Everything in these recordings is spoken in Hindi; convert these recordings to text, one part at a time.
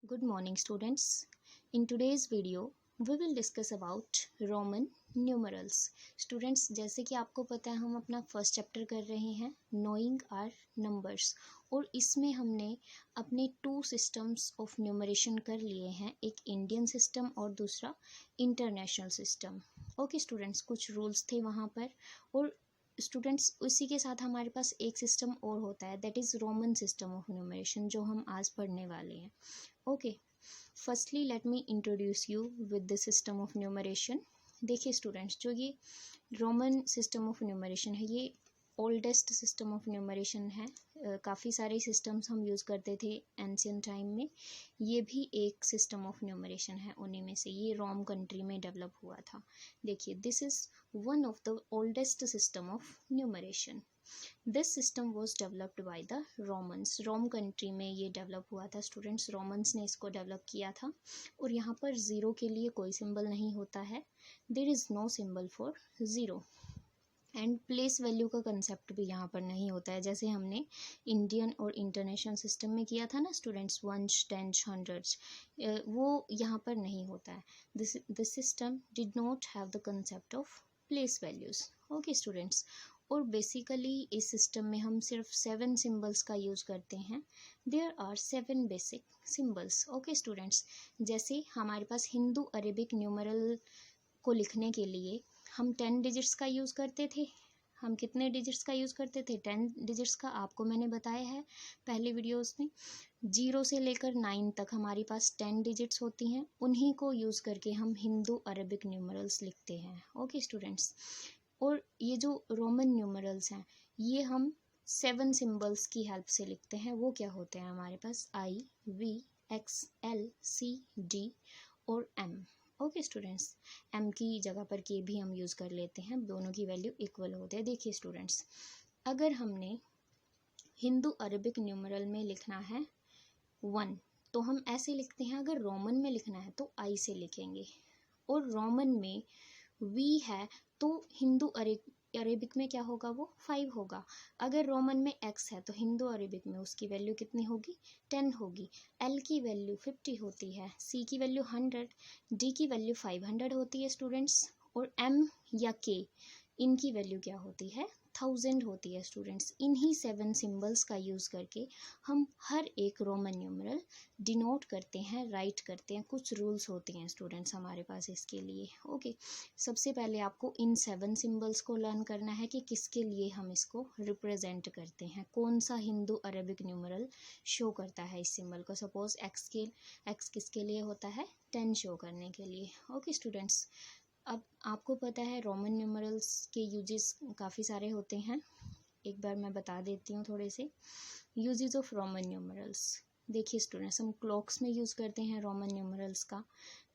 Good morning students. In today's video we will discuss about Roman numerals. Students, जैसे कि आपको पता है हम अपना फर्स्ट चैप्टर कर रहे हैं Knowing our numbers और इसमें हमने अपने टू सिस्टम्स ऑफ न्यूमरेशन कर लिए हैं, एक इंडियन सिस्टम और दूसरा इंटरनेशनल सिस्टम. ओके स्टूडेंट्स, कुछ रूल्स थे वहाँ पर और स्टूडेंट्स उसी के साथ हमारे पास एक सिस्टम और होता है, that is Roman system of numeration, जो हम आज पढ़ने वाले हैं. Okay, firstly let me introduce you with the system of numeration. देखिए स्टूडेंट्स, जो ये रोमन सिस्टम ऑफ न्यूमरेशन है ये ओल्डेस्ट सिस्टम ऑफ न्यूमरेशन है. काफ़ी सारे सिस्टम्स हम यूज़ करते थे एंशियंट टाइम में, ये भी एक सिस्टम ऑफ न्यूमरेशन है उन्हीं में से. ये रोम कंट्री में डेवलप हुआ था. देखिए, this is one of the oldest system of numeration. This system was developed by the Romans. Rome country में ये डेवलप हुआ था स्टूडेंट्स, रोमन्स ने इसको डेवलप किया था. और यहाँ पर ज़ीरो के लिए कोई सिंबल नहीं होता है, there is no symbol for zero. And place value का कंसेप्ट भी यहाँ पर नहीं होता है, जैसे हमने इंडियन और इंटरनेशनल सिस्टम में किया था ना स्टूडेंट्स, वंस, टेंस, हंड्रेड्स, वो यहाँ पर नहीं होता है. This system did not have the concept of place values. Okay students, और बेसिकली इस सिस्टम में हम सिर्फ 7 सिम्बल्स का यूज़ करते हैं. There are 7 basic symbols. Okay students, जैसे हमारे पास हिंदू अरेबिक न्यूमरल को लिखने के लिए हम 10 डिजिट्स का यूज़ करते थे. हम कितने डिजिट्स का यूज़ करते थे? 10 डिजिट्स का. आपको मैंने बताया है पहले वीडियोस में, 0 से लेकर 9 तक हमारे पास 10 डिजिट्स होती हैं, उन्हीं को यूज़ करके हम हिंदू अरेबिक न्यूमरल्स लिखते हैं. ओके स्टूडेंट्स, और ये जो रोमन न्यूमरल्स हैं ये हम 7 सिम्बल्स की हेल्प से लिखते हैं. वो क्या होते हैं हमारे पास? I, V, X, L, C, D और M. ओके स्टूडेंट्स, M की जगह पर K भी हम यूज़ कर लेते हैं, दोनों की वैल्यू इक्वल होते हैं. देखिए स्टूडेंट्स, अगर हमने हिंदू अरेबिक न्यूमरल में लिखना है 1 तो हम ऐसे लिखते हैं. अगर रोमन में लिखना है तो I से लिखेंगे, और रोमन में V है तो हिंदू अरेबिक में क्या होगा? वो 5 होगा. अगर रोमन में X है तो हिंदू अरेबिक में उसकी वैल्यू कितनी होगी? 10 होगी. L की वैल्यू 50 होती है, C की वैल्यू 100, D की वैल्यू 500 होती है स्टूडेंट्स, और M या K इनकी वैल्यू क्या होती है? 1000 होती है स्टूडेंट्स. इन्हीं 7 सिम्बल्स का यूज़ करके हम हर एक रोमन न्यूमरल डिनोट करते हैं, राइट करते हैं. कुछ रूल्स होते हैं स्टूडेंट्स हमारे पास इसके लिए. ओके, सबसे पहले आपको इन 7 सिम्बल्स को लर्न करना है कि किसके लिए हम इसको रिप्रेजेंट करते हैं, कौन सा हिंदू अरेबिक न्यूमरल शो करता है इस सिंबल को. सपोज एक्स किसके लिए होता है? 10 शो करने के लिए. ओके स्टूडेंट्स, अब आपको पता है रोमन न्यूमरल्स के यूजेस काफ़ी सारे होते हैं. एक बार मैं बता देती हूँ थोड़े से यूजेस ऑफ रोमन न्यूमरल्स. देखिए स्टूडेंट्स, हम क्लॉक्स में यूज़ करते हैं रोमन न्यूमरल्स का.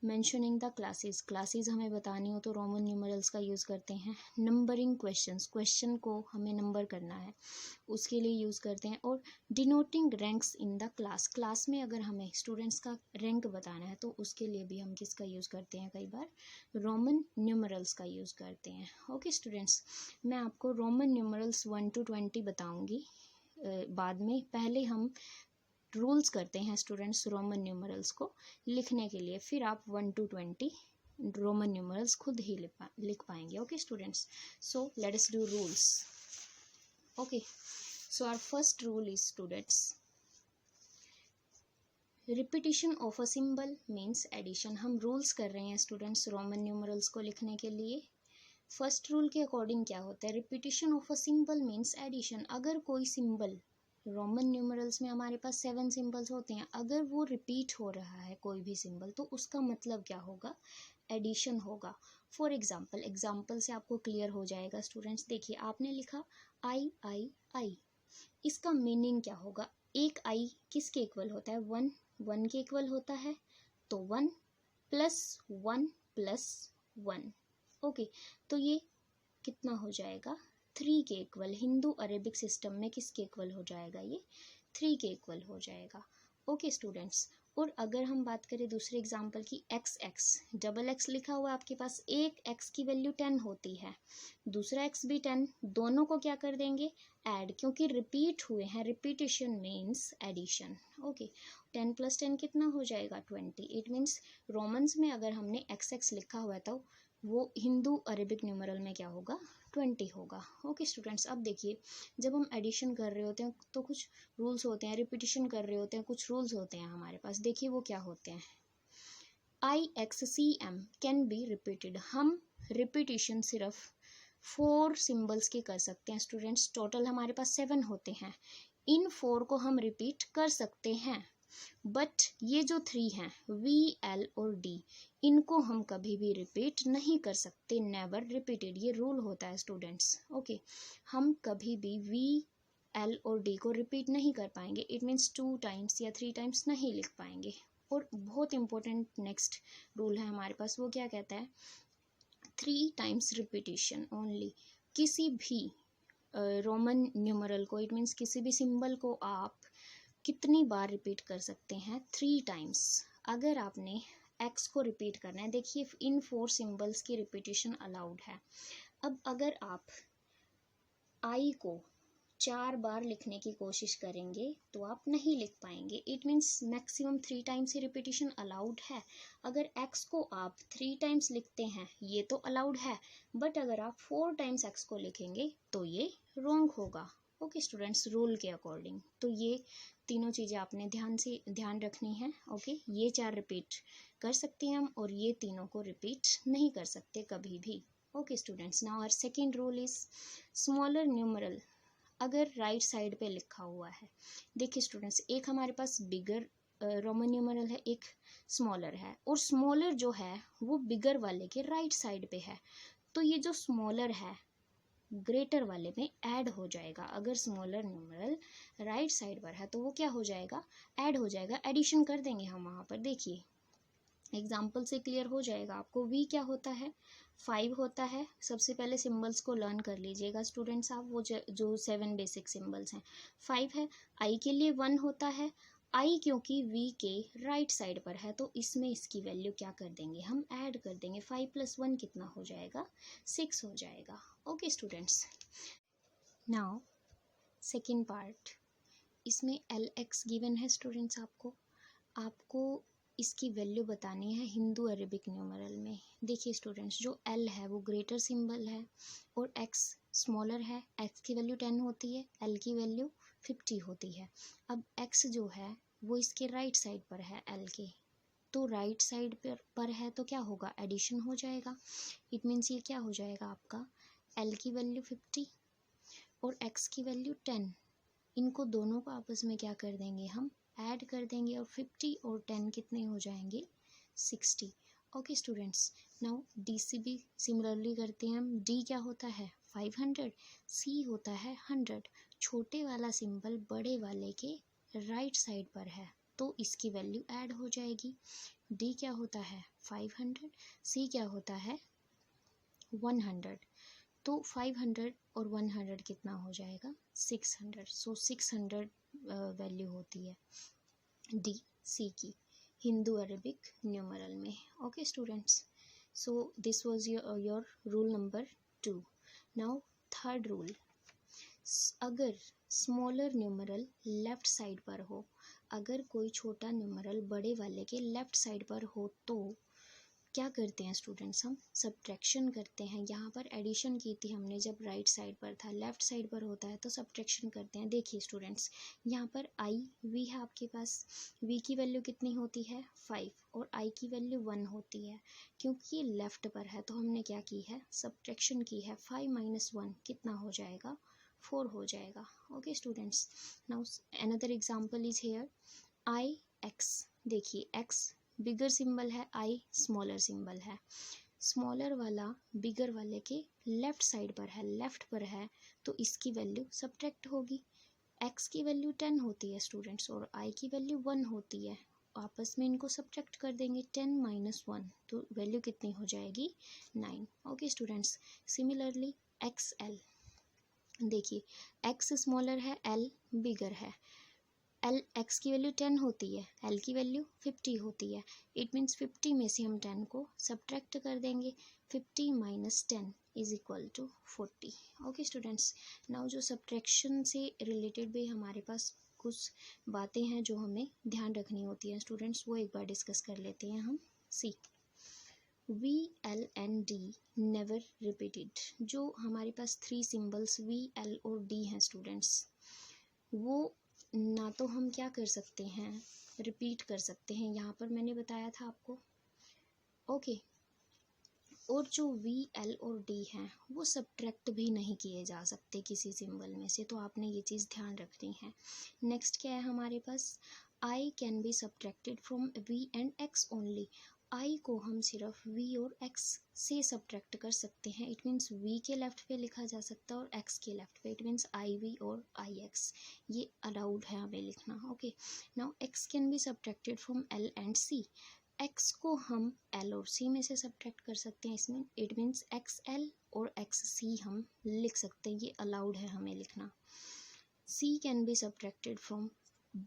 मेंशनिंग द क्लासेस हमें बतानी हो तो रोमन न्यूमरल्स का यूज़ करते हैं. नंबरिंग क्वेश्चन को हमें नंबर करना है उसके लिए यूज़ करते हैं. और denoting ranks in the class में अगर हमें स्टूडेंट्स का रैंक बताना है तो उसके लिए भी हम किसका यूज़ करते हैं? कई बार रोमन न्यूमरल्स का यूज़ करते हैं. ओके स्टूडेंट्स, मैं आपको रोमन न्यूमरल्स 1 to 20 बताऊँगी बाद में. पहले हम रूल्स करते हैं स्टूडेंट्स रोमन न्यूमरल्स को लिखने के लिए, फिर आप 1 to 20 रोमन न्यूमरल्स खुद ही लिख पाएंगे. Okay students, so let us do rules. Okay, so our first rule is students, repetition of a symbol means addition. हम रूल्स कर रहे हैं स्टूडेंट्स रोमन न्यूमरल्स को लिखने के लिए. फर्स्ट रूल के अकॉर्डिंग क्या होता है? Repetition of a symbol means addition. अगर कोई सिंबल रोमन न्यूमरल्स में हमारे पास 7 सिंबल्स होते हैं, अगर वो रिपीट हो रहा है कोई भी सिंबल तो उसका मतलब क्या होगा? एडिशन होगा. फॉर एग्जाम्पल से आपको क्लियर हो जाएगा स्टूडेंट्स. देखिए, आपने लिखा आई, इसका मीनिंग क्या होगा? एक आई किसके इक्वल होता है? 1 के इक्वल होता है, तो 1 + 1 + 1. ओके, तो ये कितना हो जाएगा? 3 के इक्वल. हिंदू अरेबिक सिस्टम में किसके इक्वल हो जाएगा? ये 3 के इक्वल हो जाएगा. ओके स्टूडेंट्स, और अगर हम बात करें दूसरे एग्जांपल की, डबल एक्स लिखा हुआ आपके पास, एक एक्स की वैल्यू 10 होती है, दूसरा एक्स भी 10, दोनों को क्या कर देंगे? ऐड, क्योंकि रिपीट हुए हैं. Repetition means addition. ओके, 10 + 10 कितना हो जाएगा 20। इट मीन्स रोमन्स में अगर हमने XX लिखा हुआ है तो वो हिंदू अरेबिक न्यूमरल में क्या होगा 20 होगा। ओके स्टूडेंट्स, अब देखिए जब हम एडिशन कर रहे होते हैं तो कुछ रूल्स होते हैं, रिपीटिशन कर रहे होते हैं कुछ रूल्स होते हैं हमारे पास। देखिए वो क्या होते हैं। IXCM can be repeated. हम रिपीटिशन सिर्फ 4 सिम्बल्स के कर सकते हैं स्टूडेंट्स। टोटल हमारे पास 7 होते हैं, इन 4 को हम रिपीट कर सकते हैं। बट ये जो 3 हैं VL और D, इनको हम कभी भी रिपीट नहीं कर सकते। नेवर रिपीटेड, ये रूल होता है स्टूडेंट्स। ओके, हम कभी भी VL और D को रिपीट नहीं कर पाएंगे। इट मीन्स 2 टाइम्स या 3 टाइम्स नहीं लिख पाएंगे। और बहुत इंपॉर्टेंट नेक्स्ट रूल है हमारे पास, वो क्या कहता है 3 टाइम्स रिपीटिशन ओनली। किसी भी रोमन न्यूमरल को, इट मीन्स किसी भी सिंबल को आप कितनी बार रिपीट कर सकते हैं 3 टाइम्स। अगर आपने x को रिपीट करना है, देखिए इन 4 सिंबल्स की रिपीटिशन अलाउड है। अब अगर आप I को 4 बार लिखने की कोशिश करेंगे तो आप नहीं लिख पाएंगे। It means maximum 3 times he repetition allowed है। अगर x को आप 3 टाइम्स लिखते हैं ये तो अलाउड है, बट अगर आप 4 टाइम्स x को लिखेंगे तो ये रॉन्ग होगा। ओके स्टूडेंट्स, रूल के अकॉर्डिंग। तो ये तीनों चीज़ें आपने ध्यान रखनी है। ओके, ये 4 रिपीट कर सकते हैं हम और ये तीनों को रिपीट नहीं कर सकते कभी भी। Okay students, now our second rule is smaller numeral अगर राइट साइड पे लिखा हुआ है। देखिए स्टूडेंट्स, एक हमारे पास बिगर रोमन न्यूमरल है, एक स्मॉलर है, और स्मॉलर जो है वो बिगर वाले के राइट साइड पे है। तो ये जो स्मॉलर है ग्रेटर वाले में ऐड हो जाएगा। अगर स्मॉलर न्यूमरल राइट साइड पर है तो वो क्या हो जाएगा, ऐड हो जाएगा। एडिशन कर देंगे हम वहाँ पर। देखिए एग्जाम्पल से क्लियर हो जाएगा आपको। V क्या होता है 5 होता है। सबसे पहले सिंबल्स को लर्न कर लीजिएगा स्टूडेंट्स आप, वो जो 7 बेसिक सिंबल्स हैं। 5 है। I के लिए 1 होता है। I क्योंकि V के राइट साइड पर है तो इसमें इसकी वैल्यू क्या कर देंगे, हम ऐड कर देंगे। 5 + 1 कितना हो जाएगा 6 हो जाएगा। Okay students, now second part, इसमें LX गिवन है स्टूडेंट्स। आपको इसकी वैल्यू बतानी है हिंदू अरेबिक न्यूमरल में। देखिए स्टूडेंट्स, जो L है वो ग्रेटर सिंबल है और X स्मॉलर है। X की वैल्यू 10 होती है, L की वैल्यू 50 होती है। अब X जो है वो इसके राइट साइड पर है L के, तो राइट साइड पर है तो क्या होगा, एडिशन हो जाएगा। इट मीन्स ये क्या हो जाएगा आपका, L की वैल्यू 50 और X की वैल्यू 10। इनको दोनों को आपस में क्या कर देंगे, हम ऐड कर देंगे और 50 और 10 कितने हो जाएंगे 60। ओके स्टूडेंट्स, नाउ D से भी सिमिलरली करते हैं हम। D क्या होता है 500, C होता है 100। छोटे वाला सिंबल बड़े वाले के राइट साइड पर है तो इसकी वैल्यू ऐड हो जाएगी। D क्या होता है 500, C क्या होता है 100। तो 500 और 100 कितना हो जाएगा 600। सो 600 वैल्यू होती है D C की हिंदू अरेबिक न्यूमरल में। Okay students, so this was your rule number 2। Now third rule, अगर स्मॉलर न्यूमरल लेफ्ट साइड पर हो, अगर कोई छोटा न्यूमरल बड़े वाले के लेफ्ट साइड पर हो तो क्या करते हैं स्टूडेंट्स, हम सब्ट्रैक्शन करते हैं। यहाँ पर एडिशन की थी हमने जब राइट साइड पर था, लेफ्ट साइड पर होता है तो सब्ट्रैक्शन करते हैं। देखिए स्टूडेंट्स, यहाँ पर V है आपके पास। V की वैल्यू कितनी होती है 5 और I की वैल्यू 1 होती है। क्योंकि ये लेफ्ट पर है तो हमने क्या की है, सब्ट्रैक्शन की है। 5 - 1 कितना हो जाएगा 4 हो जाएगा। Okay students, now another example is here IX। देखिए X बिगर सिंबल है, I स्मॉलर सिंबल है। स्मॉलर वाला बिगर वाले के लेफ्ट साइड पर है, लेफ्ट पर है तो इसकी वैल्यू सब्ट्रैक्ट होगी। X की वैल्यू 10 होती है स्टूडेंट्स और I की वैल्यू 1 होती है। आपस में इनको सब्ट्रैक्ट कर देंगे। 10 - 1 तो वैल्यू कितनी हो जाएगी 9। Okay students, similarly XL। देखिए X स्मॉलर है, L बिगर है। X की वैल्यू 10 होती है, L की वैल्यू 50 होती है। इट मीन्स 50 में से हम 10 को सब्ट्रैक्ट कर देंगे। 50 - 10 is equal to 40। Okay students, now जो सब्ट्रैक्शन से रिलेटेड भी हमारे पास कुछ बातें हैं जो हमें ध्यान रखनी होती हैं स्टूडेंट्स, वो एक बार डिस्कस कर लेते हैं हम। सी V, L and D never repeated. जो हमारे पास 3 सिम्बल्स V, L और D हैं स्टूडेंट्स, वो ना तो हम क्या कर सकते हैं, रिपीट कर सकते हैं, यहाँ पर मैंने बताया था आपको। ओके, और जो V, L और D हैं वो सब्ट्रैक्ट भी नहीं किए जा सकते किसी सिंबल में से, तो आपने ये चीज़ ध्यान रखनी है। नेक्स्ट क्या है हमारे पास, I can be subtracted from V and X only. I को हम सिर्फ V और X से सब्ट्रैक्ट कर सकते हैं। इट मीन्स V के लेफ्ट पे लिखा जा सकता है और X के लेफ्ट पे, इट मीन्स IV और IX, ये अलाउड है हमें लिखना। Okay, now X can be subtracted from L and C। X को हम L और C में से सब्ट्रैक्ट कर सकते हैं, इसमें इट मीन्स XL और XC हम लिख सकते हैं, ये अलाउड है हमें लिखना। C can be subtracted from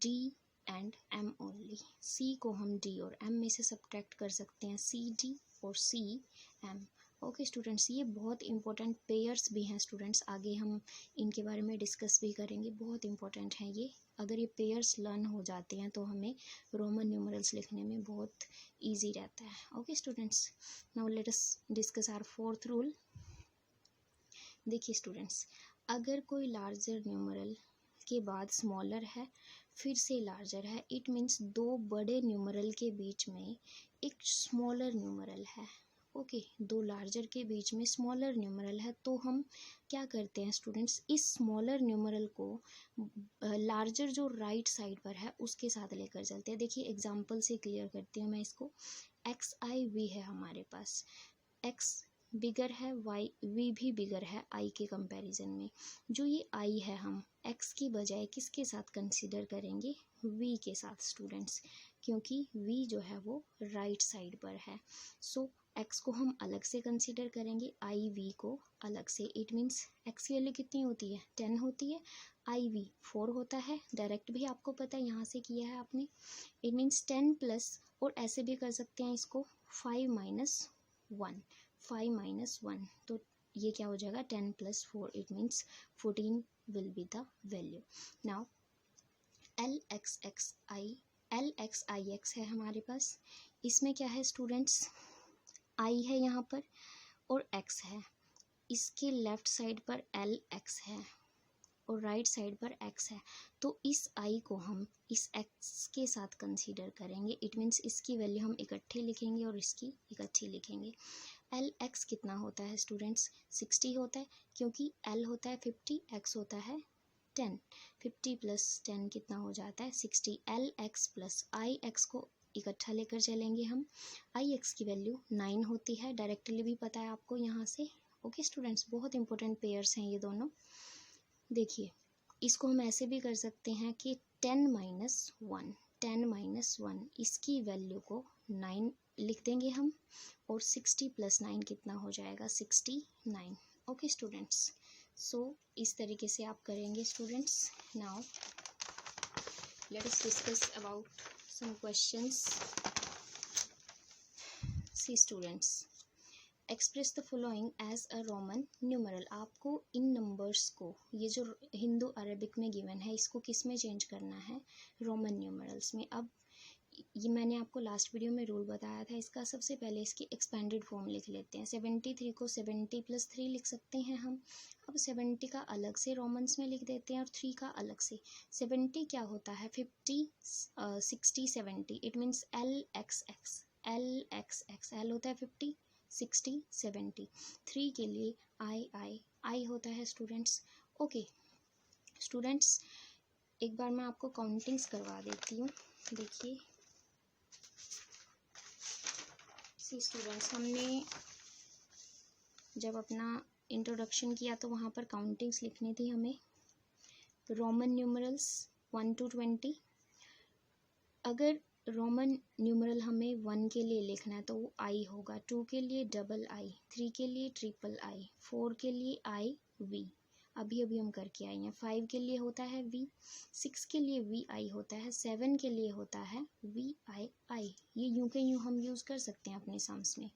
D and M only. C को हम D और M में से सब्ट्रैक्ट कर सकते हैं, CD और CM। ओके स्टूडेंट्स, ये बहुत इंपॉर्टेंट पेयर्स भी हैं स्टूडेंट्स, आगे हम इनके बारे में डिस्कस भी करेंगे, बहुत इंपॉर्टेंट हैं ये। अगर ये पेयर्स लर्न हो जाते हैं तो हमें रोमन न्यूमरल्स लिखने में बहुत ईजी रहता है। Okay students, now let us discuss our fourth rule. देखिए स्टूडेंट्स, अगर कोई लार्जर न्यूमरल के बाद स्मॉलर है फिर से लार्जर है, इट मीन्स दो बड़े न्यूमरल के बीच में एक स्मॉलर न्यूमरल है। ओके, दो लार्जर के बीच में स्मॉलर न्यूमरल है, तो हम क्या करते हैं स्टूडेंट्स, इस स्मॉलर न्यूमरल को लार्जर जो राइट साइड पर है उसके साथ लेकर चलते हैं। देखिए एग्जांपल से क्लियर करती हूँ मैं इसको। XIV है हमारे पास, X बिगर है, V भी बिगर है I के कंपैरिजन में। जो ये I है हम X की बजाय किसके साथ कंसीडर करेंगे, V के साथ स्टूडेंट्स, क्योंकि V जो है वो राइट साइड पर है। सो X को हम अलग से कंसीडर करेंगे, IV को अलग से। इट मीन्स X की वैल्यू कितनी होती है, 10 होती है, IV 4 होता है, डायरेक्ट भी आपको पता है, यहाँ से किया है आपने। इट मीन्स 10 प्लस, और ऐसे भी कर सकते हैं इसको 5 माइनस 1, 5 माइनस 1, तो ये क्या हो जाएगा 10 plus 4, it means 14 will be the value. Now LXIX है हमारे पास, इसमें क्या है स्टूडेंट्स, I है यहाँ पर और X है, इसके लेफ्ट साइड पर LX है और राइट साइड पर X है, तो इस I को हम इस X के साथ कंसीडर करेंगे। इट मीन्स इसकी वैल्यू हम इकट्ठे लिखेंगे और इसकी इकट्ठी लिखेंगे। LX कितना होता है स्टूडेंट्स, 60 होता है, क्योंकि L होता है 50, X होता है 10, 50 प्लस 10 कितना हो जाता है 60। LX प्लस IX को इकट्ठा लेकर चलेंगे हम, IX की वैल्यू 9 होती है, डायरेक्टली भी पता है आपको यहाँ से। ओके स्टूडेंट्स, बहुत इंपॉर्टेंट पेयर्स हैं ये दोनों। देखिए इसको हम ऐसे भी कर सकते हैं कि 10 माइनस 1, 10 माइनस 1, इसकी वैल्यू को 9 लिख देंगे हम, और 60 प्लस 9 कितना हो जाएगा 69। ओके स्टूडेंट्स, सो इस तरीके से आप करेंगे students. Now let us discuss about some questions. See students, express the following as a Roman numeral. आपको इन नंबर्स को, ये जो हिंदू अरबिक में गिवन है, इसको किस में चेंज करना है, रोमन न्यूमरल्स में। अब ये मैंने आपको लास्ट वीडियो में रूल बताया था, इसका सबसे पहले इसकी एक्सपेंडेड फॉर्म लिख लेते हैं। 73 को 70 प्लस 3 लिख सकते हैं हम। अब 70 का अलग से रोमन्स में लिख देते हैं और 3 का अलग से। 70 क्या होता है 50, 60, 70, it means LXX, LXX, L होता है 50, 60, 70, 3 के लिए I होता है स्टूडेंट्स। ओके स्टूडेंट्स, एक बार मैं आपको काउंटिंग्स करवा देती हूँ। देखिए सी स्टूडेंट्स, हमने जब अपना इंट्रोडक्शन किया तो वहाँ पर काउंटिंग्स लिखनी थी हमें, रोमन न्यूमरल्स 1 to 20। अगर रोमन न्यूमरल हमें 1 के लिए लिखना है तो वो I होगा, 2 के लिए II, 3 के लिए III, 4 के लिए IV, अभी हम करके आए हैं। 5 के लिए होता है V, 6 के लिए VI होता है, 7 के लिए होता है VII, ये यूं के यूं हम यूज़ कर सकते हैं अपने सम्स में।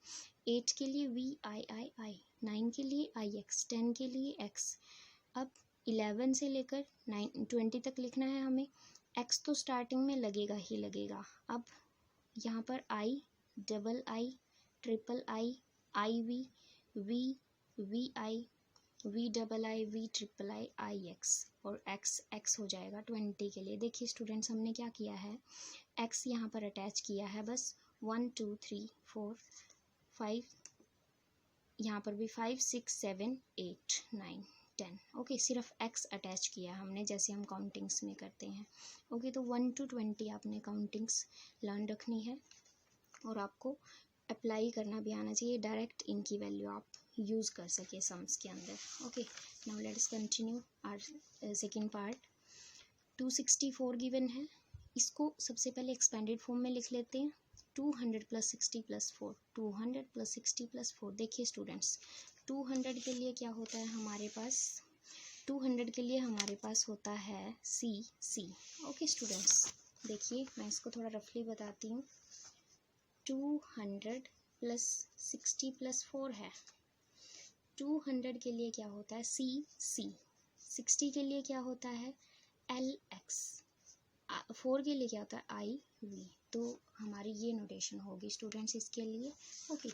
8 के लिए VIII, 9 के लिए IX, 10 के लिए X। अब 11 से लेकर 20 तक लिखना है हमें। x तो स्टार्टिंग में लगेगा ही लगेगा। अब यहाँ पर i, double I, triple I, I V, V I, V double I, V triple I, I X, और एक्स हो जाएगा 20 के लिए। देखिए स्टूडेंट्स, हमने क्या किया है, एक्स यहाँ पर अटैच किया है बस। 1 2 3 4 5, यहाँ पर भी 5 6 7 8 9 10। ओके, सिर्फ एक्स अटैच किया हमने, जैसे हम काउंटिंग्स में करते हैं। ओके, तो 1 to 20 आपने काउंटिंग्स लर्न रखनी है और आपको अप्लाई करना भी आना चाहिए। डायरेक्ट इनकी वैल्यू आप यूज़ कर सके सम्स के अंदर। Okay, now let's continue our second part. 264 given है, इसको सबसे पहले एक्सपेंडेड फॉर्म में लिख लेते हैं। 200 + 60 + 4, 200 + 60 + 4। देखिए स्टूडेंट्स, 200 के लिए क्या होता है हमारे पास, 200 के लिए हमारे पास होता है सी। ओके स्टूडेंट्स, देखिए मैं इसको थोड़ा रफली बताती हूँ। 200 + 60 + 4 है। 200 के लिए क्या होता है सी, 60 के लिए क्या होता है LX, 4 के लिए क्या होता है आई वी। तो हमारी ये नोटेशन होगी स्टूडेंट्स इसके लिए। Okay,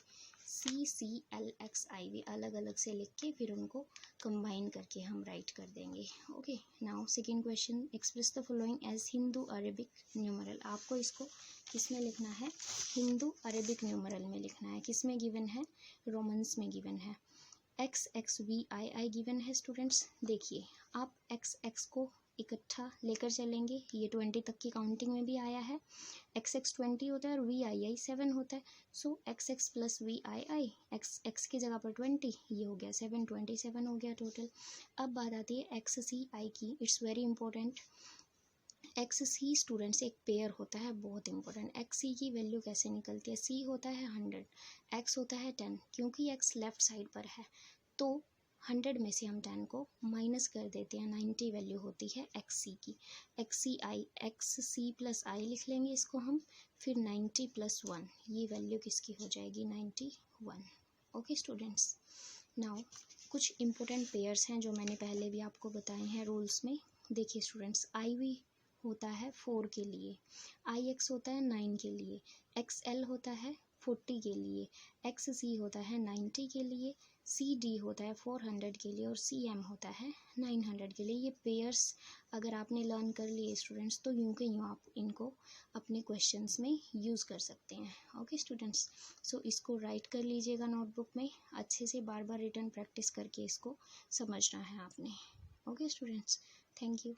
CL X I V अलग अलग से लिख के फिर उनको कंबाइन करके हम राइट कर देंगे। Okay, now second question, express the following as Hindu Arabic numeral. आपको इसको किस में लिखना है, हिंदू अरेबिक न्यूमरल में लिखना है। किस में गिवन है, रोमन्स में गिवन है। XXVII गिवन है स्टूडेंट्स। देखिए आप XX को इकट्ठा लेकर चलेंगे, ये 20 तक की काउंटिंग में भी आया है। XX 20 होता है और VII 7 होता है। सो XX + VII, x की जगह पर 20, ये हो गया 7, 27 हो गया टोटल। अब बात आती है XCI की, it's very important. XC students एक पेयर होता है, बहुत इंपॉर्टेंट। XC की वैल्यू कैसे निकलती है, C होता है 100, X होता है 10। क्योंकि X लेफ्ट साइड पर है तो 100 में से हम 10 को माइनस कर देते हैं, 90 वैल्यू होती है XC की। XCI, XC + I लिख लेंगे इसको हम, फिर 90 + 1, ये वैल्यू किसकी हो जाएगी 91। ओके स्टूडेंट्स, नाउ कुछ इंपॉर्टेंट पेयर्स हैं जो मैंने पहले भी आपको बताए हैं रूल्स में। देखिए स्टूडेंट्स, IV होता है 4 के लिए, IX होता है 9 के लिए, XL होता है 40 के लिए, XC होता है 90 के लिए, CD होता है 400 के लिए और CM होता है 900 के लिए। ये पेयर्स अगर आपने लर्न कर लिए स्टूडेंट्स तो यूं के यूं आप इनको अपने क्वेश्चंस में यूज़ कर सकते हैं। ओके स्टूडेंट्स, सो इसको राइट कर लीजिएगा नोटबुक में, अच्छे से बार बार रिटर्न प्रैक्टिस करके इसको समझना है आपने। Okay students, thank you.